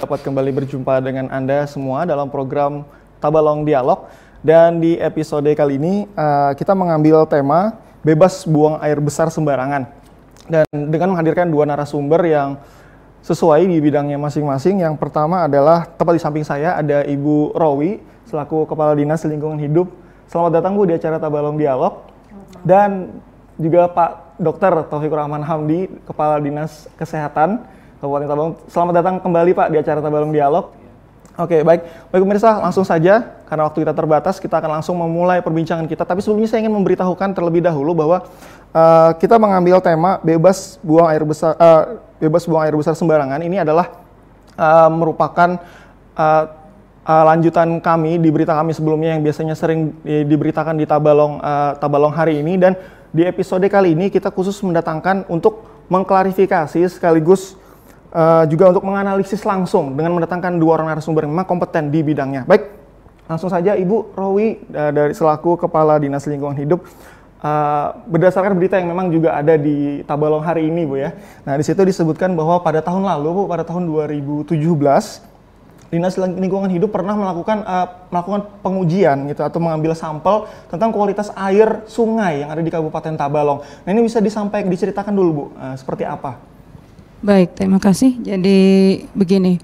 dapat kembali berjumpa dengan Anda semua dalam program Tabalong Dialog. Dan di episode kali ini kita mengambil tema bebas buang air besar sembarangan. Dan dengan menghadirkan dua narasumber yang sesuai di bidangnya masing-masing. Yang pertama adalah tepat di samping saya ada Ibu Rowi selaku Kepala Dinas Lingkungan Hidup. Selamat datang Bu di acara Tabalong Dialog. Dan juga Pak Dr. Taufikur Rahman Hamdi, Kepala Dinas Kesehatan Kabupaten Tabalong. Selamat datang kembali Pak di acara Tabalong Dialog. Oke, baik pemirsa, langsung saja karena waktu kita terbatas, kita akan langsung memulai perbincangan kita. Tapi sebelumnya saya ingin memberitahukan terlebih dahulu bahwa kita mengambil tema bebas buang air besar sembarangan. Ini adalah merupakan lanjutan kami di berita kami sebelumnya yang biasanya sering diberitakan di Tabalong hari ini. Dan di episode kali ini kita khusus mendatangkan untuk mengklarifikasi sekaligus juga untuk menganalisis langsung dengan mendatangkan dua orang narasumber yang memang kompeten di bidangnya. Baik, langsung saja Ibu Rowi dari selaku Kepala Dinas Lingkungan Hidup. Berdasarkan berita yang memang juga ada di Tabalong hari ini Bu ya. Nah di situ disebutkan bahwa pada tahun lalu Bu, pada tahun 2017 Dinas Lingkungan Hidup pernah melakukan pengujian gitu atau mengambil sampel tentang kualitas air sungai yang ada di Kabupaten Tabalong. Nah ini bisa diceritakan dulu Bu, seperti apa? Baik, terima kasih. Jadi begini,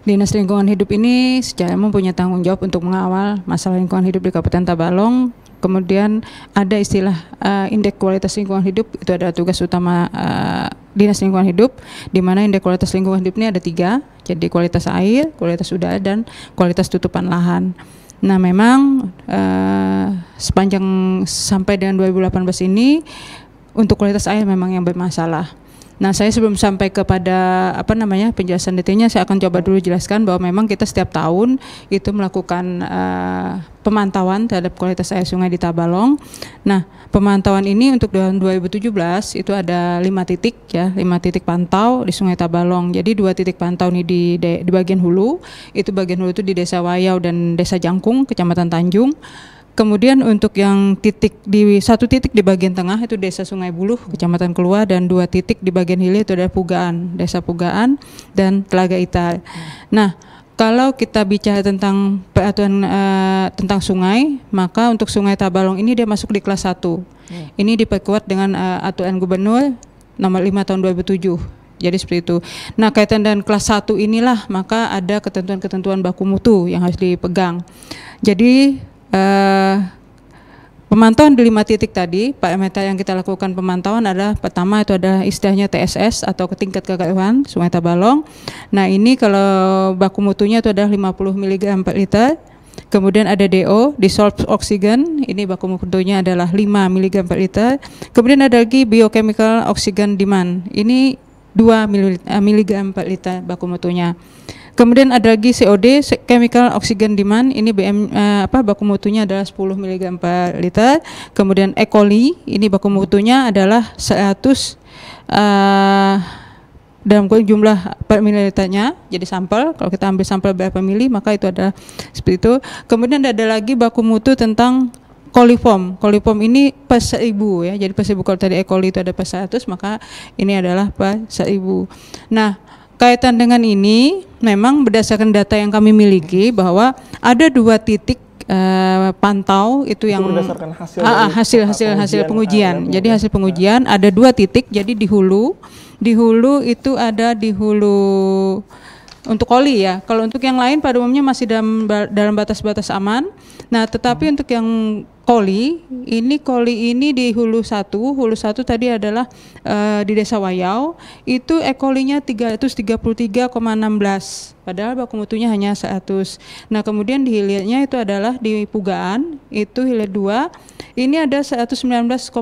Dinas Lingkungan Hidup ini secara mempunyai tanggung jawab untuk mengawal masalah lingkungan hidup di Kabupaten Tabalong. Kemudian ada istilah indeks kualitas lingkungan hidup, itu adalah tugas utama Dinas Lingkungan Hidup, di mana indeks kualitas lingkungan hidup ini ada 3, jadi kualitas air, kualitas udara, dan kualitas tutupan lahan. Nah memang sepanjang sampai dengan 2018 ini untuk kualitas air memang yang bermasalah. Nah, saya sebelum sampai kepada penjelasan detailnya, saya akan coba dulu jelaskan bahwa memang kita setiap tahun itu melakukan pemantauan terhadap kualitas air sungai di Tabalong. Nah, pemantauan ini untuk tahun 2017 itu ada 5 titik ya, 5 titik pantau di Sungai Tabalong. Jadi 2 titik pantau ini di bagian hulu, itu bagian hulu itu di Desa Wayau dan Desa Jangkung, Kecamatan Tanjung. Kemudian untuk yang satu titik di bagian tengah itu Desa Sungai Buluh, Kecamatan Kelua, dan 2 titik di bagian hilir itu ada Pugaan, Desa Pugaan dan Telaga Ita. Nah, kalau kita bicara tentang peraturan tentang sungai, maka untuk Sungai Tabalong ini dia masuk di kelas 1. Ini diperkuat dengan aturan Gubernur nomor 5 tahun 2007. Jadi seperti itu. Nah, kaitan dengan kelas 1 inilah maka ada ketentuan-ketentuan baku mutu yang harus dipegang. Jadi pemantauan di 5 titik tadi, parameter yang kita lakukan pemantauan adalah pertama itu ada istilahnya TSS atau tingkat kekeruhan Sungai Tabalong. Nah ini kalau baku mutunya itu adalah 50 mg per liter. Kemudian ada DO, dissolved oxygen, ini baku mutunya adalah 5 mg per liter. Kemudian ada lagi biochemical oxygen demand, ini 2 mg per liter baku mutunya. Kemudian ada lagi COD, chemical oxygen demand, ini baku mutunya adalah 10 mg per liter. Kemudian E. coli, ini baku mutunya adalah 100 dalam jumlah per mililiternya, jadi sampel. Kalau kita ambil sampel berapa mili, maka itu adalah seperti itu. Kemudian ada lagi baku mutu tentang coliform. Coliform ini per 1000 ya. Jadi per 1000, kalau tadi E. coli itu ada per 100, maka ini adalah per 1000. Nah, kaitan dengan ini, memang berdasarkan data yang kami miliki bahwa ada 2 titik pantau itu yang berdasarkan hasil pengujian. Jadi hasil pengujian ada 2 titik. Jadi di hulu itu ada di hulu untuk koli ya. Kalau untuk yang lain pada umumnya masih dalam batas-batas aman. Nah, tetapi untuk yang koli ini di hulu 1 tadi adalah di Desa Wayau, itu E. coli-nya 333,16, padahal baku mutunya hanya 100. Nah, kemudian di hilirnya itu adalah di Pugaan, itu hilir 2, ini ada 119,2.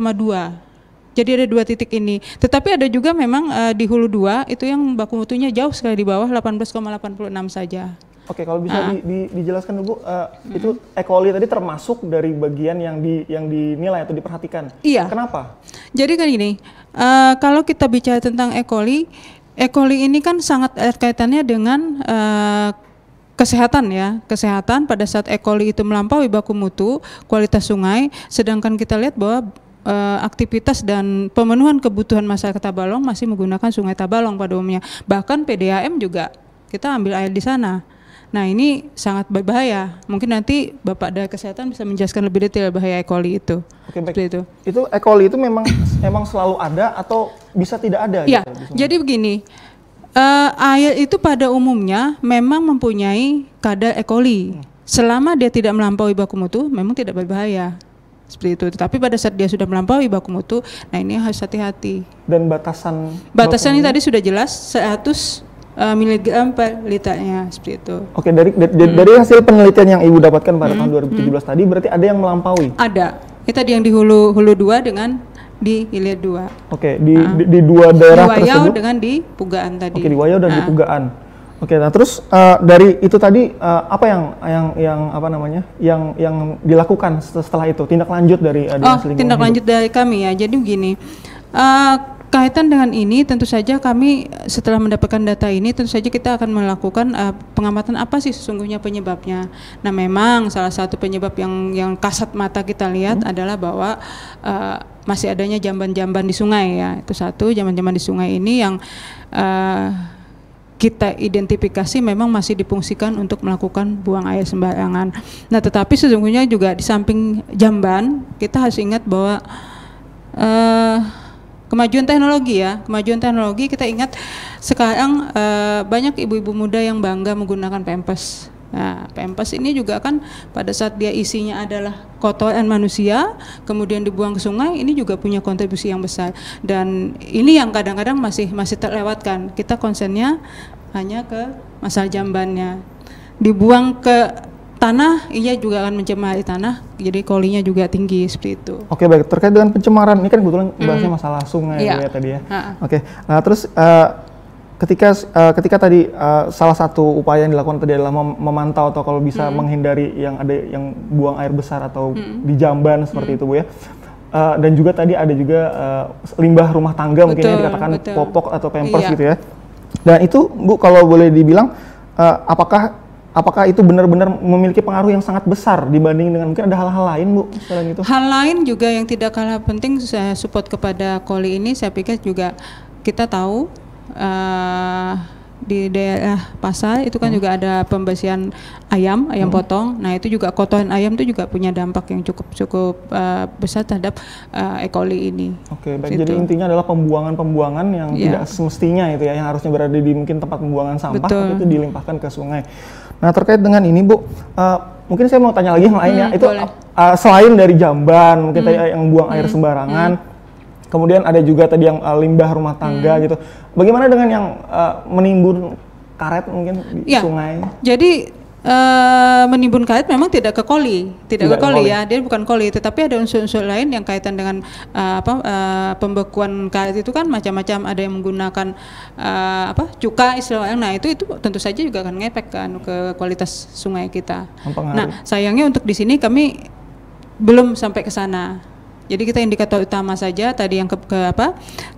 Jadi ada 2 titik ini. Tetapi ada juga memang di hulu 2 itu yang baku mutunya jauh sekali di bawah 18,86 saja. Oke, kalau bisa dijelaskan dulu, itu E. coli tadi termasuk dari bagian yang dinilai atau diperhatikan. Iya. Kenapa? Jadi kan gini, kalau kita bicara tentang E. coli ini kan sangat kaitannya dengan kesehatan ya. Kesehatan pada saat E. coli itu melampaui baku mutu kualitas sungai, sedangkan kita lihat bahwa aktivitas dan pemenuhan kebutuhan masyarakat Tabalong masih menggunakan Sungai Tabalong pada umumnya. Bahkan PDAM juga kita ambil air di sana. Nah ini sangat berbahaya. Mungkin nanti Bapak dari Kesehatan bisa menjelaskan lebih detail bahaya E. coli itu. Oke, baik. Seperti itu. Itu E. coli itu memang selalu ada atau bisa tidak ada? Ya, gitu, jadi begini, air itu pada umumnya memang mempunyai kadar E. coli. Selama dia tidak melampaui baku mutu, memang tidak berbahaya. Seperti itu. Tapi pada saat dia sudah melampaui baku mutu, nah ini harus hati-hati. Dan batasannya tadi sudah jelas 100 miligram per liternya, seperti itu. Oke, dari hasil penelitian yang Ibu dapatkan pada tahun 2017 tadi, berarti ada yang melampaui? Ada. Itu tadi yang di hulu 2 dengan di hilir 2. Oke, di dua daerah di Wayau tersebut? dengan di Pugaan tadi. Oke, di Wayau dan di Pugaan. Oke, nah terus dari itu tadi apa yang dilakukan setelah itu, tindak lanjut dari Dinas Lingkungan tindak Hidup? lanjut dari kami ya. Jadi begini, kaitan dengan ini tentu saja kami setelah mendapatkan data ini tentu saja kita akan melakukan pengamatan apa sih sesungguhnya penyebabnya. Nah memang salah satu penyebab yang kasat mata kita lihat adalah bahwa masih adanya jamban-jamban di sungai ya. Itu satu, jamban-jamban di sungai ini yang kita identifikasi memang masih difungsikan untuk melakukan buang air sembarangan. Nah tetapi sesungguhnya juga di samping jamban kita harus ingat bahwa kemajuan teknologi kita ingat sekarang banyak ibu-ibu muda yang bangga menggunakan Pampers. Nah, Pampers ini juga kan pada saat dia isinya adalah kotoran manusia kemudian dibuang ke sungai, ini juga punya kontribusi yang besar. Dan ini yang kadang-kadang masih terlewatkan. Kita concernnya hanya ke masalah jambannya. Dibuang ke tanah, ia juga akan mencemari tanah, jadi kolinya juga tinggi seperti itu. Oke, baik. Terkait dengan pencemaran, ini kan kebetulan bahasnya masalah sungai ya tadi ya. Oke, nah terus ketika tadi salah satu upaya yang dilakukan tadi adalah memantau atau kalau bisa menghindari yang buang air besar atau di jamban seperti itu Bu ya. Dan juga tadi ada juga limbah rumah tangga mungkin yang dikatakan popok atau Pampers gitu ya. Dan itu Bu kalau boleh dibilang apakah itu benar-benar memiliki pengaruh yang sangat besar dibanding dengan mungkin ada hal-hal lain Bu selain itu? Hal lain juga yang tidak kalah penting saya support kepada coli ini, saya pikir juga kita tahu di daerah pasar itu kan juga ada pembersihan ayam potong. Nah itu juga kotoran ayam itu juga punya dampak yang cukup besar terhadap E. coli ini. Oke, baik. Jadi intinya adalah pembuangan yang tidak semestinya itu ya, yang harusnya berada di mungkin tempat pembuangan sampah tapi itu dilimpahkan ke sungai. Nah terkait dengan ini Bu, mungkin saya mau tanya lagi yang lain ya, itu selain dari jamban, mungkin tadi yang buang air sembarangan, kemudian ada juga tadi yang limbah rumah tangga gitu. Bagaimana dengan yang menimbun karet mungkin di sungai? Jadi menimbun karet memang tidak ke coli, ya, dia bukan coli, tetapi ada unsur-unsur lain yang kaitan dengan pembekuan karet itu kan macam-macam, ada yang menggunakan cuka istilahnya. Nah itu tentu saja juga akan ngefek kan ke kualitas sungai kita. Nah sayangnya untuk di sini kami belum sampai ke sana. Jadi kita indikator utama saja tadi yang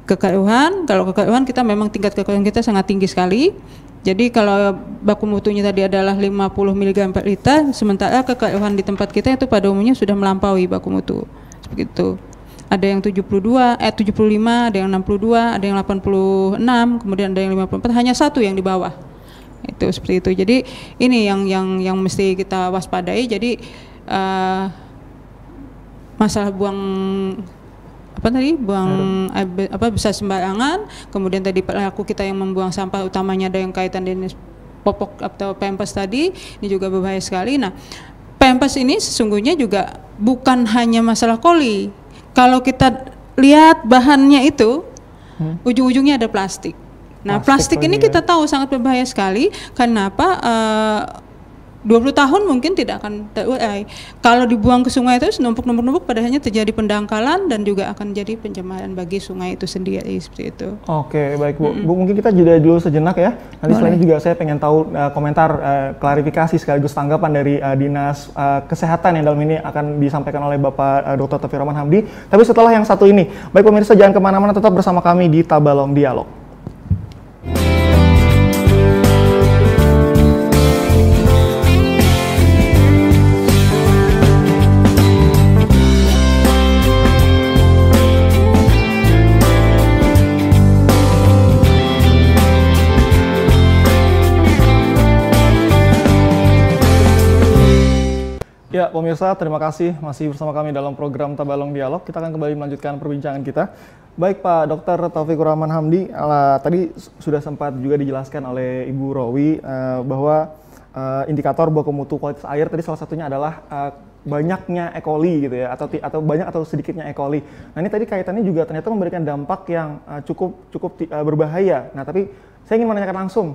kekeruhan. Kalau kekeruhan kita memang tingkat kekeruhan kita sangat tinggi sekali. Jadi kalau baku mutunya tadi adalah 50 mg per liter, sementara kekeruhan di tempat kita itu pada umumnya sudah melampaui baku mutu. Begitu. Ada yang 75, ada yang 62, ada yang 86, kemudian ada yang 54, hanya satu yang di bawah. Itu seperti itu. Jadi ini yang mesti kita waspadai. Jadi masalah buang besar sembarangan, kemudian tadi pelaku kita yang membuang sampah utamanya ada yang kaitan dengan popok atau Pampers tadi, ini juga berbahaya sekali. Nah, Pampers ini sesungguhnya juga bukan hanya masalah coli. Kalau kita lihat bahannya itu, ujung-ujungnya ada plastik. Nah, plastik ini kita tahu sangat berbahaya sekali. Kenapa? 20 tahun mungkin tidak akan terurai. Kalau dibuang ke sungai terus numpuk pada akhirnya terjadi pendangkalan dan juga akan jadi pencemaran bagi sungai itu sendiri seperti itu. Oke, baik Bu. Bu mungkin kita jeda dulu sejenak ya. Nanti setelah ini juga saya pengen tahu komentar klarifikasi sekaligus tanggapan dari Dinas Kesehatan yang dalam ini akan disampaikan oleh Bapak Dr. Taufiroman Hamdi. Tapi setelah yang satu ini, baik pemirsa jangan kemana-mana, tetap bersama kami di Tabalong Dialog. pemirsa, terima kasih masih bersama kami dalam program Tabalong Dialog. Kita akan kembali melanjutkan perbincangan kita. Baik Pak Dr. Taufikur Rahman Hamdi, tadi sudah sempat juga dijelaskan oleh Ibu Rowi bahwa indikator bahwa mutu kualitas air tadi salah satunya adalah banyaknya E. coli gitu ya, atau banyak atau sedikitnya E. coli. Nah ini tadi kaitannya juga ternyata memberikan dampak yang cukup berbahaya. Nah tapi saya ingin menanyakan langsung,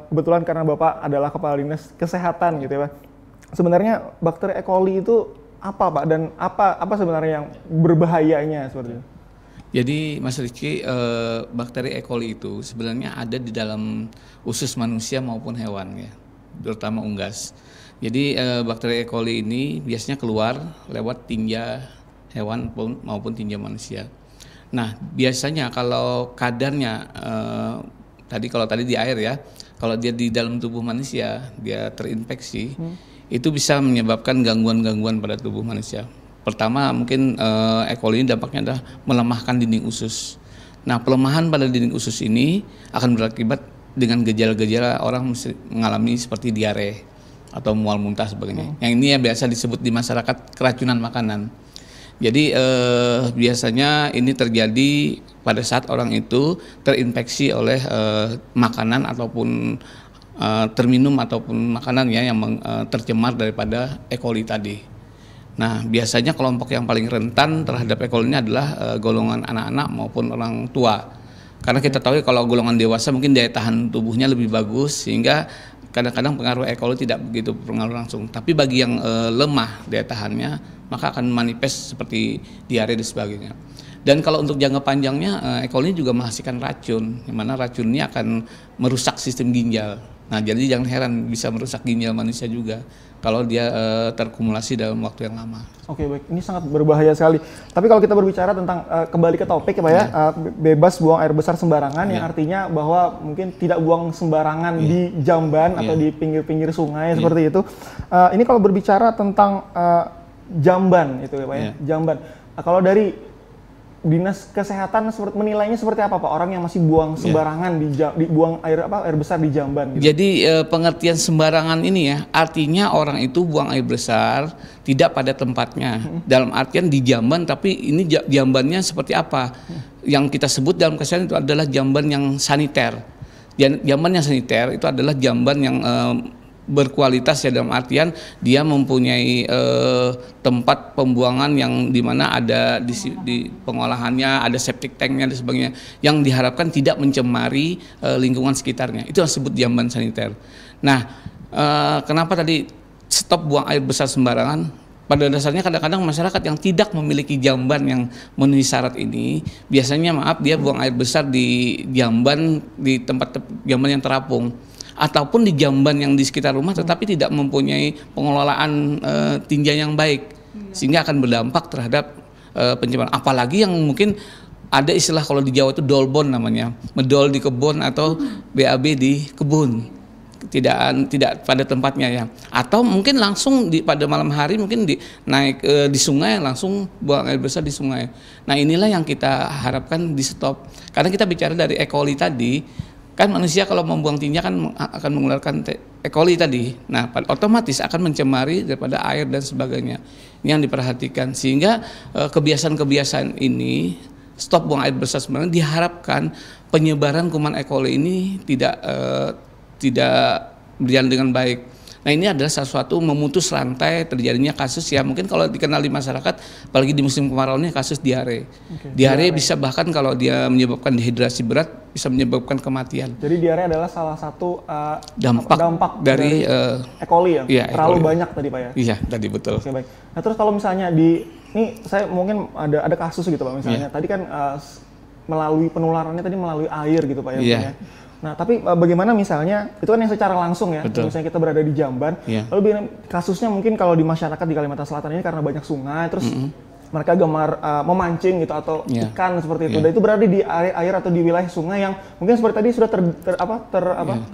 kebetulan karena Bapak adalah Kepala Dinas Kesehatan gitu ya Pak. Sebenarnya bakteri E. coli itu apa Pak, dan apa sebenarnya yang berbahayanya seperti itu? Jadi Mas Rizky, bakteri E. coli itu sebenarnya ada di dalam usus manusia maupun hewan ya, terutama unggas. Jadi bakteri E. coli ini biasanya keluar lewat tinja hewan maupun tinja manusia. Nah biasanya kalau kadarnya kalau tadi di air ya, kalau dia di dalam tubuh manusia dia terinfeksi, itu bisa menyebabkan gangguan-gangguan pada tubuh manusia. Pertama mungkin E. coli ini dampaknya adalah melemahkan dinding usus. Nah pelemahan pada dinding usus ini akan berakibat dengan gejala-gejala orang mengalami seperti diare atau mual muntah sebagainya. Yang ini ya biasa disebut di masyarakat keracunan makanan. Jadi biasanya ini terjadi pada saat orang itu terinfeksi oleh makanan ataupun terminum ataupun makanan ya yang tercemar daripada E. coli tadi. Nah, biasanya kelompok yang paling rentan terhadap E. coli ini adalah golongan anak-anak maupun orang tua. Karena kita tahu kalau golongan dewasa mungkin daya tahan tubuhnya lebih bagus, sehingga kadang-kadang pengaruh E. coli tidak begitu berpengaruh langsung. Tapi bagi yang lemah daya tahannya, maka akan manifest seperti diare dan sebagainya. Dan kalau untuk jangka panjangnya, E. coli juga menghasilkan racun, di mana racun ini akan merusak sistem ginjal. Nah, jadi jangan heran bisa merusak ginjal manusia juga kalau dia terkumulasi dalam waktu yang lama. Oke, baik. Ini sangat berbahaya sekali. Tapi kalau kita berbicara tentang kembali ke topik ya Pak ya, bebas buang air besar sembarangan, yang artinya bahwa mungkin tidak buang sembarangan di jamban atau di pinggir-pinggir sungai seperti itu. Ini kalau berbicara tentang jamban itu ya Pak ya, jamban. Kalau dari Dinas Kesehatan menilainya seperti apa Pak? Orang yang masih buang sembarangan buang air besar di jamban gitu. Jadi pengertian sembarangan ini ya, artinya orang itu buang air besar tidak pada tempatnya. Dalam artian di jamban, tapi ini jambannya seperti apa? Yang kita sebut dalam kesehatan itu adalah jamban yang saniter. Jamban yang saniter itu adalah jamban yang berkualitas ya, dalam artian dia mempunyai tempat pembuangan yang dimana ada di pengolahannya, ada septic tanknya dan sebagainya, yang diharapkan tidak mencemari lingkungan sekitarnya. Itu yang disebut jamban saniter. Nah, kenapa tadi stop buang air besar sembarangan? Pada dasarnya kadang-kadang masyarakat yang tidak memiliki jamban yang memenuhi syarat ini, biasanya dia buang air besar di jamban, di tempat jamban yang terapung, ataupun di jamban yang di sekitar rumah tetapi tidak mempunyai pengelolaan tinja yang baik, sehingga akan berdampak terhadap pencemaran. Apalagi yang mungkin ada istilah kalau di Jawa itu dolbon namanya, medol di kebun atau BAB di kebun, tidak pada tempatnya ya. Atau mungkin langsung pada malam hari mungkin naik di sungai, langsung buang air besar di sungai. Nah inilah yang kita harapkan di stop, karena kita bicara dari E. coli tadi. Kan manusia kalau membuang tinja kan akan mengeluarkan E. coli tadi. Nah, otomatis akan mencemari daripada air dan sebagainya. Ini yang diperhatikan, sehingga kebiasaan-kebiasaan ini, stop buang air besar sebenarnya diharapkan penyebaran kuman E. coli ini tidak berjalan dengan baik. Nah ini adalah sesuatu memutus rantai terjadinya kasus ya, mungkin kalau dikenal di masyarakat, apalagi di musim kemarau ini, kasus diare. Diare bisa bahkan kalau dia menyebabkan dehidrasi berat bisa menyebabkan kematian. Jadi diare adalah salah satu dampak dari E. coli ya, terlalu banyak tadi Pak ya? Iya tadi betul. Oke, baik. Nah terus kalau misalnya ini saya mungkin ada kasus gitu Pak misalnya, tadi kan melalui penularannya tadi melalui air gitu Pak ya. Nah, tapi bagaimana misalnya, itu kan yang secara langsung ya, misalnya kita berada di jamban, lalu kasusnya mungkin kalau di masyarakat di Kalimantan Selatan ini karena banyak sungai, terus mereka gemar memancing gitu atau ikan seperti itu. Dan itu berada di air atau di wilayah sungai yang mungkin seperti tadi sudah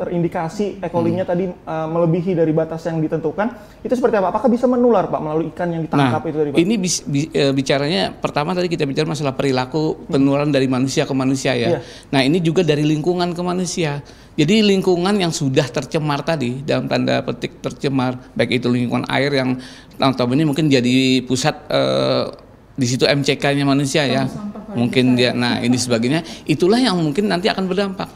terindikasi E. coli-nya tadi melebihi dari batas yang ditentukan. Itu seperti apa? Apakah bisa menular Pak melalui ikan yang ditangkap itu tadi Pak? Ini bicaranya pertama tadi kita bicara masalah perilaku penularan dari manusia ke manusia ya. Nah, ini juga dari lingkungan ke manusia. Jadi lingkungan yang sudah tercemar tadi, dalam tanda petik tercemar, baik itu lingkungan air yang tahun ini mungkin jadi pusat di situ MCK-nya manusia ya, mungkin dia, nah ini sebagainya, itulah yang mungkin nanti akan berdampak.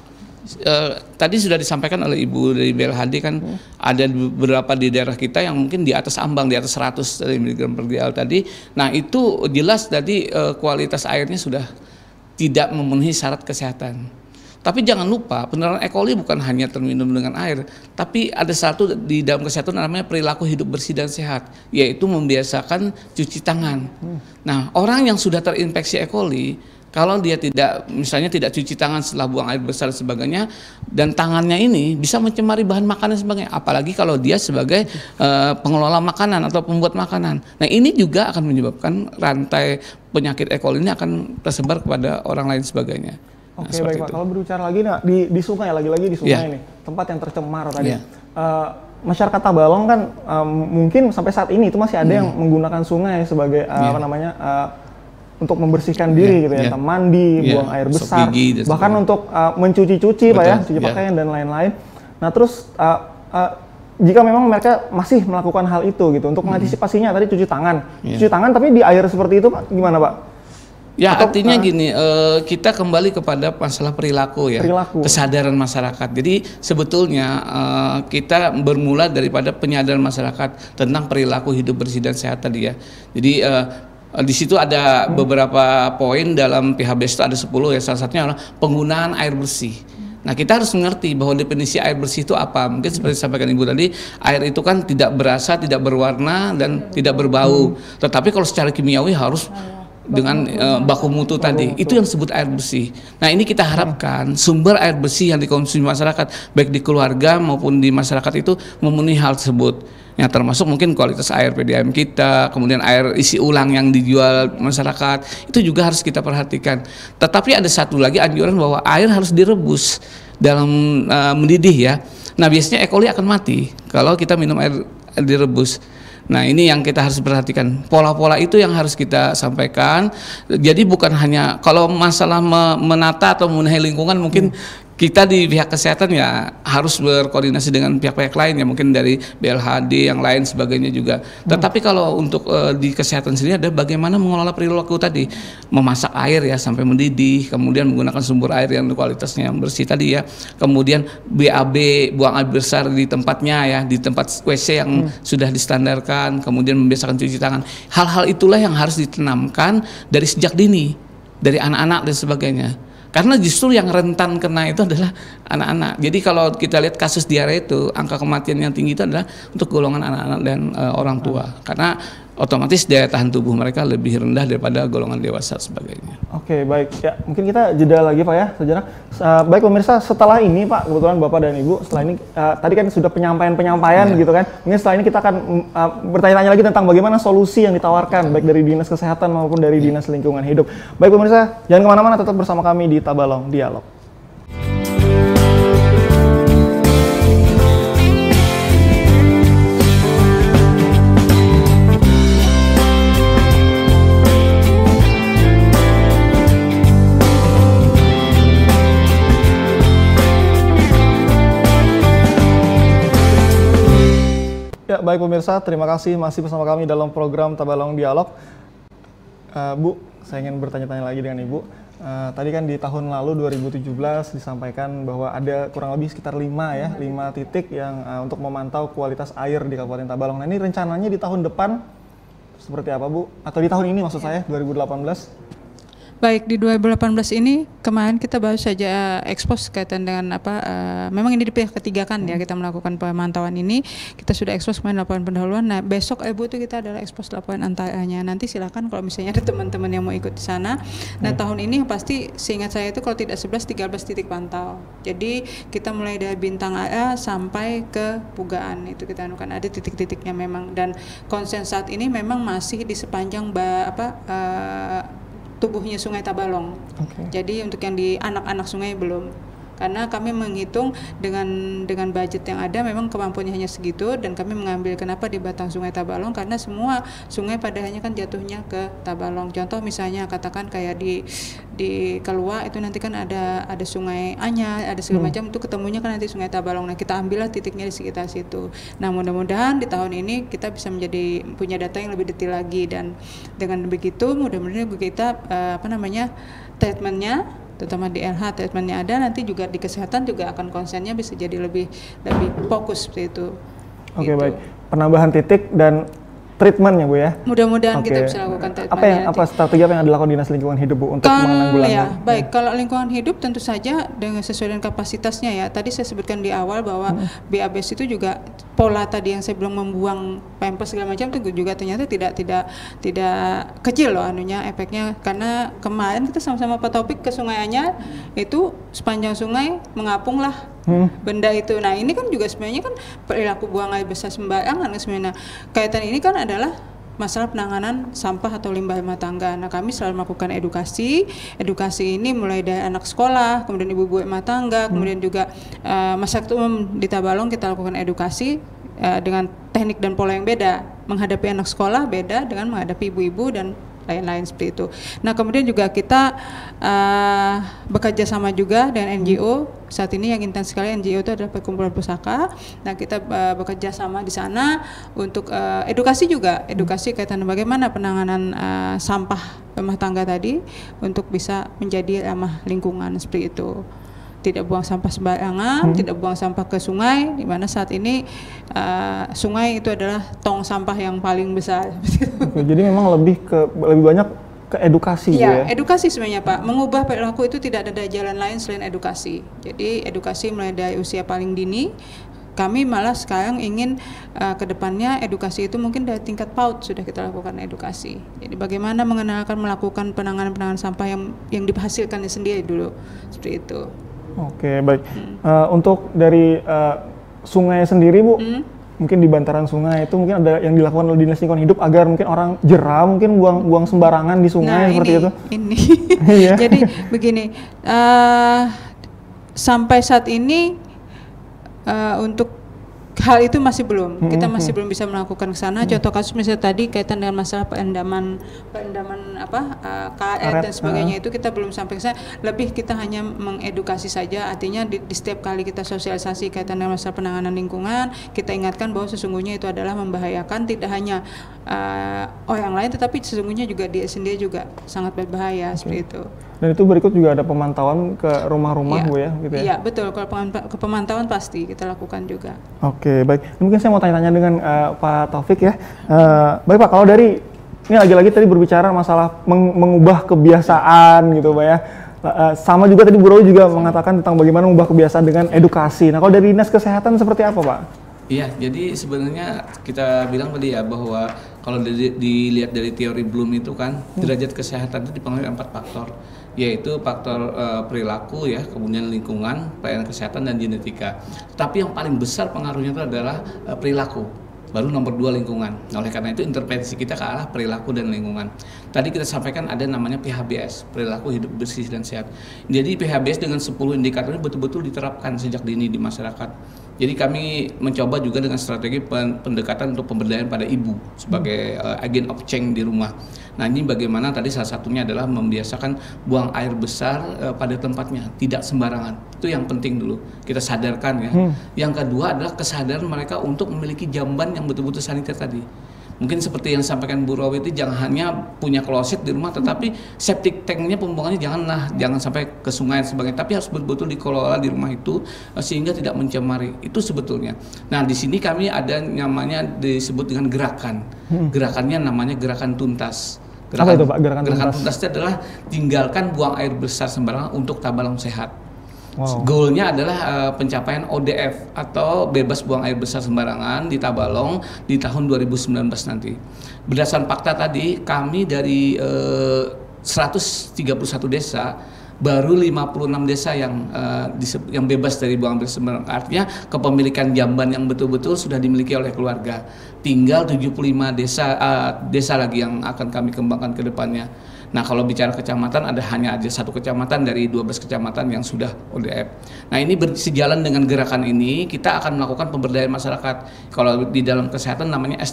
Tadi sudah disampaikan oleh Ibu dari BLHD kan, ada beberapa di daerah kita yang mungkin di atas ambang, di atas 100 mg per DL tadi. Nah itu jelas tadi kualitas airnya sudah tidak memenuhi syarat kesehatan. Tapi jangan lupa, penularan E. coli bukan hanya terminum dengan air, tapi ada satu di dalam kesehatan namanya perilaku hidup bersih dan sehat, yaitu membiasakan cuci tangan. Nah, orang yang sudah terinfeksi E. coli, kalau dia misalnya tidak cuci tangan setelah buang air besar dan sebagainya, dan tangannya ini bisa mencemari bahan makanan dan sebagainya, apalagi kalau dia sebagai pengelola makanan atau pembuat makanan. Nah, ini juga akan menyebabkan rantai penyakit E. coli ini akan tersebar kepada orang lain sebagainya. Oke, baik Pak. Kalau berbicara lagi di sungai, lagi-lagi di sungai ini, tempat yang tercemar tadi. Masyarakat Tabalong kan mungkin sampai saat ini itu masih ada yang menggunakan sungai sebagai untuk membersihkan diri gitu ya, mandi, buang air besar, bahkan untuk mencuci-cuci Pak ya, cuci pakaian dan lain-lain. Nah, terus jika memang mereka masih melakukan hal itu gitu, untuk mengantisipasinya tadi cuci tangan tapi di air seperti itu Pak, gimana Pak? Ya, artinya gini, kita kembali kepada masalah perilaku ya, kesadaran masyarakat. Jadi sebetulnya kita bermula daripada penyadaran masyarakat tentang perilaku hidup bersih dan sehat tadi ya. Jadi di situ ada beberapa poin dalam PHBS itu ada 10 ya, salah satunya adalah penggunaan air bersih. Nah, kita harus mengerti bahwa definisi air bersih itu apa. Mungkin seperti disampaikan Ibu tadi, air itu kan tidak berasa, tidak berwarna, dan tidak berbau. Tetapi kalau secara kimiawi harus dengan baku mutu tadi, itu yang disebut air bersih. Nah, ini kita harapkan sumber air bersih yang dikonsumsi masyarakat, baik di keluarga maupun di masyarakat itu memenuhi hal tersebut. Ya, termasuk mungkin kualitas air PDAM kita, kemudian air isi ulang yang dijual masyarakat, itu juga harus kita perhatikan. Tetapi ada satu lagi anjuran bahwa air harus direbus dalam mendidih ya. Nah, biasanya E. coli akan mati kalau kita minum air direbus. Nah, ini yang kita harus perhatikan. Pola-pola itu yang harus kita sampaikan. Jadi bukan hanya kalau masalah menata atau memenuhi lingkungan, mungkin kita di pihak kesehatan ya harus berkoordinasi dengan pihak-pihak lain ya, mungkin dari BLHD yang lain sebagainya juga. Tetapi kalau untuk di kesehatan sendiri ada bagaimana mengelola perilaku tadi, memasak air ya sampai mendidih, kemudian menggunakan sumber air yang kualitasnya yang bersih tadi ya, kemudian BAB, buang air besar di tempatnya ya, di tempat WC yang sudah distandarkan, kemudian membiasakan cuci tangan. Hal-hal itulah yang harus ditanamkan dari sejak dini, dari anak-anak dan sebagainya. Karena justru yang rentan kena itu adalah anak-anak. Jadi kalau kita lihat kasus diare itu, angka kematian yang tinggi itu adalah untuk golongan anak-anak dan orang tua. Karena otomatis daya tahan tubuh mereka lebih rendah daripada golongan dewasa sebagainya. Oke, baik. Ya, mungkin kita jeda lagi Pak ya, sejenak. Baik pemirsa, setelah ini Pak, kebetulan Bapak dan Ibu, setelah ini tadi kan sudah penyampaian gitu kan. Mungkin setelah ini kita akan bertanya-tanya lagi tentang bagaimana solusi yang ditawarkan baik dari Dinas Kesehatan maupun dari Dinas Lingkungan Hidup. Baik pemirsa, jangan kemana-mana, tetap bersama kami di Tabalong Dialog. Ya, baik pemirsa, terima kasih masih bersama kami dalam program Tabalong Dialog. Bu, saya ingin bertanya-tanya lagi dengan Ibu. Tadi kan di tahun lalu 2017 disampaikan bahwa ada kurang lebih sekitar 5 titik yang untuk memantau kualitas air di Kabupaten Tabalong. Nah, ini rencananya di tahun depan seperti apa Bu? Atau di tahun ini maksud saya, 2018? Baik, di 2018 ini kemarin kita baru saja ekspos kaitan dengan memang ini di pihak ketiga kan ya, kita melakukan pemantauan ini, kita sudah ekspos kemarin laporan pendahuluan. Nah, besok Ibu itu kita adalah ekspos laporan antaranya. Nanti silakan kalau misalnya ada teman-teman yang mau ikut di sana. Nah, tahun ini pasti seingat saya itu kalau tidak 11, 13 titik pantau. Jadi kita mulai dari Bintang A sampai ke Pugaan itu kita anukan, ada titik-titiknya memang, dan konsen saat ini memang masih di sepanjang tubuhnya Sungai Tabalong. Jadi untuk yang di anak-anak sungai belum. karena kami menghitung dengan budget yang ada memang kemampuannya hanya segitu, dan kami mengambil kenapa di batang Sungai Tabalong, karena semua sungai pada akhirnya kan jatuhnya ke Tabalong. Contoh misalnya katakan kayak di Kelua itu nanti kan ada Sungai Anyar, ada segala macam, itu ketemunya kan nanti Sungai Tabalong. Nah, kita ambillah titiknya di sekitar situ. Nah, mudah-mudahan di tahun ini kita bisa punya data yang lebih detail lagi, dan dengan begitu mudah-mudahan kita treatmentnya, terutama di LH treatmentnya ada, nanti juga di kesehatan juga akan konsennya bisa jadi lebih fokus seperti itu. Oke, baik. Penambahan titik dan treatmentnya, Bu ya. Mudah-mudahan kita bisa lakukan Apa treatmentnya. strategi apa yang dilakukan Dinas Lingkungan Hidup, Bu, untuk menanggulangi? Ya, baik. Kalau lingkungan hidup tentu saja sesuai dengan kapasitasnya ya. Tadi saya sebutkan di awal bahwa BABS itu juga pola tadi yang saya bilang membuang pampers segala macam itu juga ternyata tidak kecil loh efeknya, karena kemarin kita sama-sama Pak Taufik ke Sungai Anyar, itu sepanjang sungai mengapunglah benda itu. Nah, ini kan juga sebenarnya kan perilaku buang air besar sembarangan sebenarnya. Kaitan ini kan adalah masalah penanganan sampah atau limbah rumah tangga. Nah, kami selalu melakukan edukasi ini mulai dari anak sekolah, kemudian ibu-ibu rumah tangga, kemudian juga masyarakat umum di Tabalong kita lakukan edukasi dengan teknik dan pola yang beda. Menghadapi anak sekolah beda dengan menghadapi ibu-ibu dan lain-lain seperti itu. Nah, kemudian juga kita bekerja sama juga dengan NGO. Saat ini yang intens sekali NGO itu adalah Perkumpulan Pusaka. Nah, kita bekerja sama di sana untuk edukasi kaitan bagaimana penanganan sampah rumah tangga tadi untuk bisa menjadi ramah lingkungan seperti itu. Tidak buang sampah sembarangan, tidak buang sampah ke sungai, di mana saat ini sungai itu adalah tong sampah yang paling besar. Oke, jadi memang lebih banyak ke edukasi, ya, ya? Edukasi sebenarnya, Pak. Mengubah perilaku itu tidak ada jalan lain selain edukasi. Jadi edukasi mulai dari usia paling dini. Kami malah sekarang ingin ke depannya edukasi itu mungkin dari tingkat PAUD sudah kita lakukan edukasi. Jadi bagaimana melakukan penanganan sampah yang dihasilkannya sendiri dulu, seperti itu. Oke, baik. Untuk dari sungai sendiri, Bu, mungkin di bantaran sungai itu mungkin ada yang dilakukan oleh Dinas Lingkungan Hidup agar mungkin orang jera mungkin buang sembarangan di sungai seperti itu. Jadi begini, sampai saat ini untuk hal itu masih belum, kita masih belum bisa melakukan ke sana. Contoh kasus misalnya tadi kaitan dengan masalah perendaman karet dan sebagainya, itu kita belum sampai ke sana. Lebih kita hanya mengedukasi saja, artinya di setiap kali kita sosialisasi kaitan dengan masalah penanganan lingkungan, kita ingatkan bahwa sesungguhnya itu adalah membahayakan tidak hanya orang lain, tetapi sesungguhnya juga dia sendiri juga sangat berbahaya, seperti itu. Dan itu berikut juga ada pemantauan ke rumah-rumah, Bu ya, gitu ya? Iya, betul. Kalau ke pemantauan pasti kita lakukan juga. Oke, baik. Mungkin saya mau tanya-tanya dengan Pak Taufik ya. Baik Pak, kalau dari ini lagi-lagi tadi berbicara masalah mengubah kebiasaan gitu Pak ya. Sama juga tadi Bu Rowi juga mengatakan tentang bagaimana mengubah kebiasaan dengan edukasi. Nah, kalau dari Dinas Kesehatan seperti apa Pak? Iya, jadi sebenarnya kita bilang tadi ya bahwa kalau dilihat dari teori Bloom itu kan derajat kesehatan itu dipengaruhi 4 faktor, yaitu faktor perilaku ya, kemudian lingkungan, pelayanan kesehatan dan genetika. Tapi yang paling besar pengaruhnya itu adalah perilaku. Baru nomor 2 lingkungan. Nah, oleh karena itu intervensi kita ke arah perilaku dan lingkungan. Tadi kita sampaikan ada namanya PHBS, perilaku hidup bersih dan sehat. Jadi PHBS dengan 10 indikator ini betul-betul diterapkan sejak dini di masyarakat. Jadi kami mencoba juga dengan strategi pendekatan untuk pemberdayaan pada ibu sebagai agent of change di rumah. Nah, ini bagaimana tadi salah satunya adalah membiasakan buang air besar pada tempatnya, tidak sembarangan. Itu yang penting dulu kita sadarkan ya. Yang kedua adalah kesadaran mereka untuk memiliki jamban yang betul-betul saniter tadi. Mungkin seperti yang disampaikan Bu Rowi itu jangan hanya punya kloset di rumah, tetapi septic tanknya pembuangannya jangan sampai ke sungai dan sebagainya, tapi harus betul-betul dikelola di rumah itu sehingga tidak mencemari. Itu sebetulnya. Nah, di sini kami ada namanya disebut dengan gerakan. Gerakannya namanya gerakan tuntas. Apa itu Pak, gerakan tuntas itu adalah tinggalkan buang air besar sembarangan untuk Tabalong sehat. Wow. Goalnya adalah pencapaian ODF atau bebas buang air besar sembarangan di Tabalong di tahun 2019 nanti. Berdasarkan fakta tadi, kami dari 131 desa baru 56 desa yang bebas dari buang air besar sembarangan. Artinya kepemilikan jamban yang betul-betul sudah dimiliki oleh keluarga. tinggal 75 desa lagi yang akan kami kembangkan ke depannya. Nah, kalau bicara kecamatan hanya ada 1 kecamatan dari 12 kecamatan yang sudah ODF. Nah, ini sejalan dengan gerakan ini, kita akan melakukan pemberdayaan masyarakat. Kalau di dalam kesehatan namanya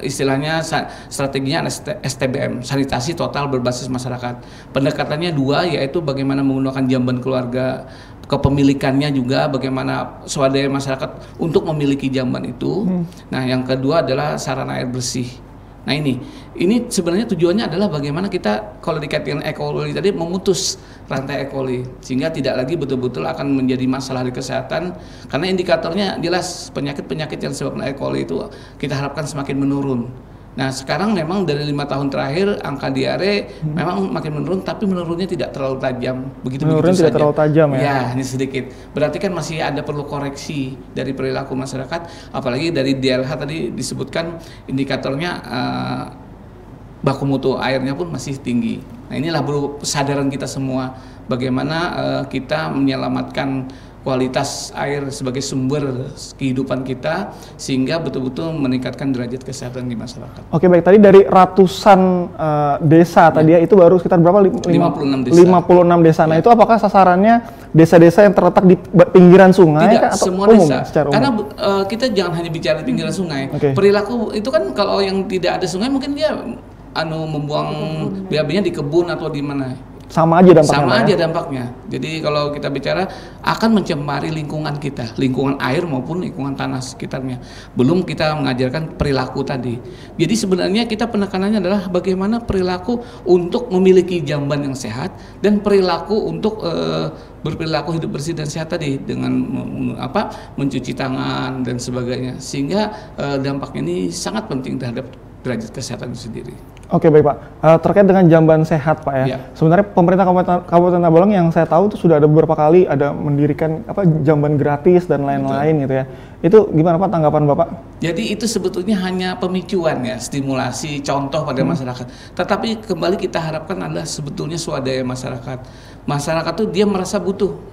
istilahnya strateginya STBM, sanitasi total berbasis masyarakat. Pendekatannya 2, yaitu bagaimana menggunakan jamban keluarga, kepemilikannya juga bagaimana swadaya masyarakat untuk memiliki jamban itu. Nah, yang kedua adalah sarana air bersih. Nah, ini sebenarnya tujuannya adalah bagaimana kita, kalau dikaitkan E. coli tadi, memutus rantai E. coli sehingga tidak lagi betul-betul akan menjadi masalah di kesehatan, karena indikatornya jelas penyakit-penyakit yang disebabkan E. coli itu kita harapkan semakin menurun. Nah, sekarang memang dari 5 tahun terakhir angka diare memang makin menurun, tapi menurunnya tidak terlalu tajam. Begitu tidak terlalu tajam ya? Ya, ini sedikit. Berarti kan masih ada perlu koreksi dari perilaku masyarakat, apalagi dari DLH tadi disebutkan indikatornya baku mutu airnya pun masih tinggi. Nah, inilah kesadaran kita semua bagaimana kita menyelamatkan kualitas air sebagai sumber kehidupan kita sehingga betul-betul meningkatkan derajat kesehatan di masyarakat. Oke, baik, tadi dari ratusan desa tadi ya, itu baru sekitar berapa? 56 desa. 56 desa. Nah, itu apakah sasarannya desa-desa yang terletak di pinggiran sungai? Tidak, atau semua umum, desa. Secara umum? Karena kita jangan hanya bicara di pinggiran sungai. Perilaku itu kan kalau yang tidak ada sungai mungkin dia membuang BAB-nya di kebun atau di mana. Sama aja dampaknya. Sama aja dampaknya. Jadi kalau kita bicara akan mencemari lingkungan kita, lingkungan air maupun lingkungan tanah sekitarnya. Belum kita mengajarkan perilaku tadi. Jadi sebenarnya kita penekanannya adalah bagaimana perilaku untuk memiliki jamban yang sehat dan perilaku untuk berperilaku hidup bersih dan sehat tadi dengan mencuci tangan dan sebagainya. Sehingga dampaknya ini sangat penting terhadap derajat kesehatan itu sendiri. Oke, baik Pak. Terkait dengan jamban sehat Pak ya. Sebenarnya pemerintah Kabupaten Tabalong yang saya tahu itu sudah ada beberapa kali ada mendirikan jamban gratis dan lain-lain gitu ya. Itu gimana Pak tanggapan Bapak? Jadi itu sebetulnya hanya pemicuan ya, stimulasi contoh pada masyarakat. Tetapi kembali kita harapkan adalah sebetulnya swadaya masyarakat. Masyarakat tuh dia merasa butuh,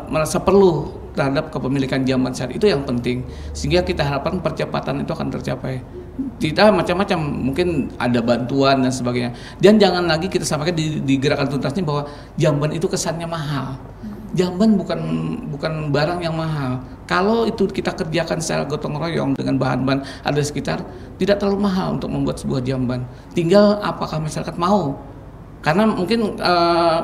merasa perlu terhadap kepemilikan jamban sehat, itu yang penting. Sehingga kita harapkan percepatan itu akan tercapai. Kita macam-macam, mungkin ada bantuan dan sebagainya. Dan jangan lagi kita sampaikan di gerakan tuntasnya bahwa jamban itu kesannya mahal. Jamban bukan barang yang mahal. Kalau itu kita kerjakan secara gotong royong dengan bahan-bahan ada sekitar, tidak terlalu mahal untuk membuat sebuah jamban. Tinggal apakah masyarakat mau. Karena mungkin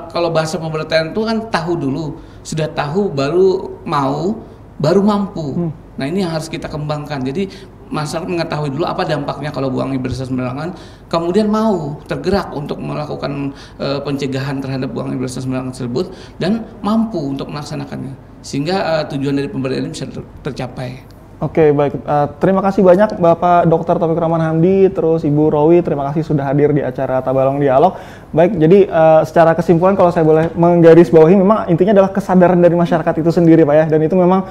kalau bahasa pemberdayaan itu kan tahu dulu, sudah tahu baru mau, baru mampu. Nah, ini yang harus kita kembangkan. Jadi masyarakat mengetahui dulu apa dampaknya kalau buang air besar sembarangan, kemudian mau tergerak untuk melakukan pencegahan terhadap buang air besar sembarangan tersebut dan mampu untuk melaksanakannya, sehingga tujuan dari pemberdayaan ini bisa tercapai. Oke, baik. Terima kasih banyak Bapak Dr. Taufik Rahman Hamdi, terus Ibu Rowi, terima kasih sudah hadir di acara Tabalong Dialog. Baik, jadi secara kesimpulan kalau saya boleh menggarisbawahi, memang intinya adalah kesadaran dari masyarakat itu sendiri Pak ya, dan itu memang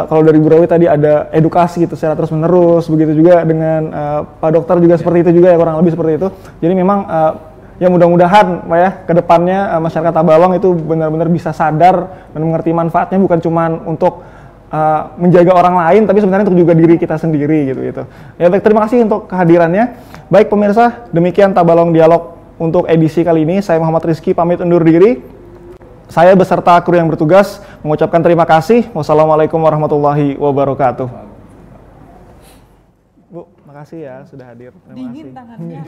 kalau dari Ibu Rowi tadi ada edukasi gitu secara terus menerus, begitu juga dengan Pak Dokter juga seperti itu juga ya, kurang lebih seperti itu. Jadi memang ya mudah-mudahan Pak ya ke depannya masyarakat Tabalong itu benar-benar bisa sadar dan mengerti manfaatnya, bukan cuma untuk menjaga orang lain, tapi sebenarnya untuk juga diri kita sendiri gitu. Ya baik, terima kasih untuk kehadirannya. Baik pemirsa, demikian Tabalong Dialog untuk edisi kali ini. Saya Muhammad Rizky pamit undur diri. Saya beserta kru yang bertugas mengucapkan terima kasih. Wassalamualaikum warahmatullahi wabarakatuh. Bu, makasih ya sudah hadir. Terima kasih. Dingin tangannya.